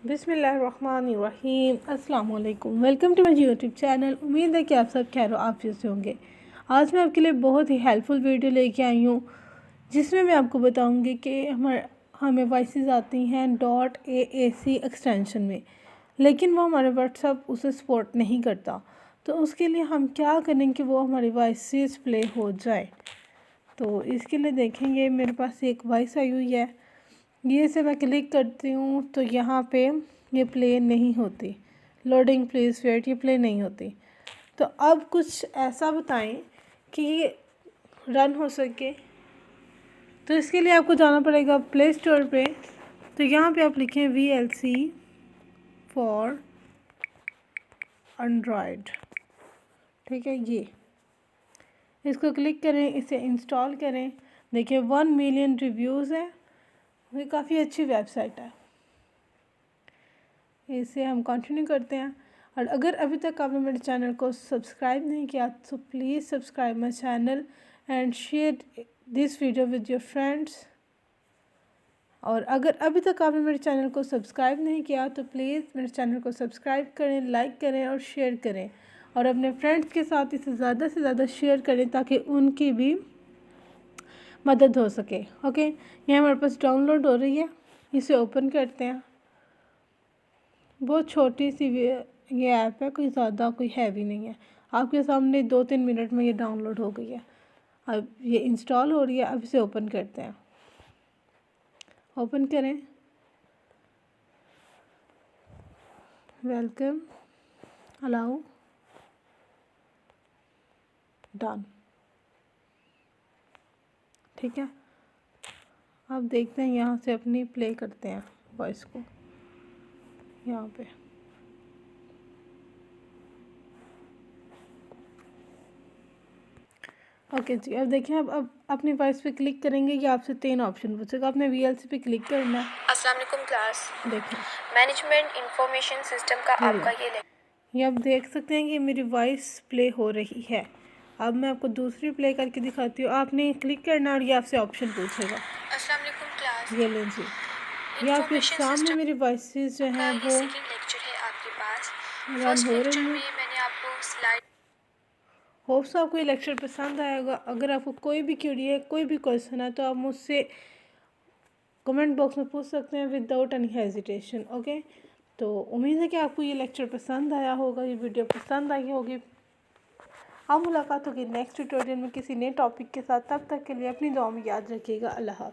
बिस्मिल्लाहिर्रहमानिर्रहीम। अस्सलाम वालेकुम। Welcome to my YouTube channel. उम्मीद है कि आप सब खैर आफियत से होंगे। आज मैं आपके लिए बहुत ही हेल्पफुल वीडियो लेके आई हूँ जिसमें मैं आपको बताऊँगी कि हमें वॉइसेस आती हैं .aac एक्सटेंशन में, लेकिन वो हमारे व्हाट्सअप उसे सपोर्ट नहीं करता। तो उसके लिए हम क्या करें कि वो हमारी वॉइसेस प्ले हो जाए। तो इसके लिए देखेंगे मेरे पास एक वॉइस आई हुई है, ये से मैं क्लिक करती हूँ तो यहाँ पे ये प्ले नहीं होती। लोडिंग प्लीज़ वेट, ये प्ले नहीं होती। तो अब कुछ ऐसा बताएं कि ये रन हो सके। तो इसके लिए आपको जाना पड़ेगा प्ले स्टोर पे। तो यहाँ पे आप लिखें VLC फॉर एंड्रॉयड, ठीक है। ये इसको क्लिक करें, इसे इंस्टॉल करें। देखिए 1 मिलियन रिव्यूज़ है, ये काफ़ी अच्छी वेबसाइट है। इसे हम कंटिन्यू करते हैं। और अगर अभी तक आपने मेरे चैनल को सब्सक्राइब नहीं किया तो please subscribe my channel and share this video with your friends. और अगर अभी तक आपने मेरे चैनल को सब्सक्राइब नहीं किया तो प्लीज़ मेरे चैनल को सब्सक्राइब करें, लाइक करें और शेयर करें। और अपने फ्रेंड्स के साथ इसे ज़्यादा से ज़्यादा शेयर करें ताकि उनकी भी मदद हो सके। ओके, ये हमारे पास डाउनलोड हो रही है। इसे ओपन करते हैं। बहुत छोटी सी ये ऐप है, कोई ज़्यादा कोई हैवी नहीं है। आपके सामने 2-3 मिनट में ये डाउनलोड हो गई है। अब ये इंस्टॉल हो रही है। अब इसे ओपन करते हैं। ओपन करें, वेलकम, अलाउ, डन, ठीक है। अब देखते हैं, यहाँ से अपनी प्ले करते हैं वॉइस को यहाँ पे। ओके जी, अब देखिए अब अपनी वॉइस पे क्लिक करेंगे कि आपसे 3 ऑप्शन पूछेगा। आपने VLC पे क्लिक करना है। अस्सलाम वालेकुम क्लास। देखें मैनेजमेंट इंफॉर्मेशन सिस्टम का आपका ये आप देख सकते हैं कि मेरी वॉइस प्ले हो रही है। अब मैं आपको दूसरी प्ले करके दिखाती हूँ। आपने क्लिक करना और ये आपसे ऑप्शन पूछेगा। अस्सलाम वालेकुम क्लास। ये लें जी, ये आपके सामने मेरी वॉइसेस जो हैं वो सेकंड लेक्चर है आपके पास। रन फर्स्ट हो लेक्चर रही में हैं। मैंने आपको स्लाइड होप्स आपको ये लेक्चर पसंद आएगा। अगर आपको कोई भी क्वेरी है, कोई भी क्वेश्चन है तो आप मुझसे कमेंट बॉक्स में पूछ सकते हैं विदाउट एनी हेजिटेशन। ओके, तो उम्मीद है कि आपको ये लेक्चर पसंद आया होगा, ये वीडियो पसंद आई होगी। अब मुलाकात होगी नेक्स्ट ट्यूटोरियल में किसी नए टॉपिक के साथ। तब तक के लिए अपनी दुआ में याद रखिएगा। अल्लाह हाफ़िज़।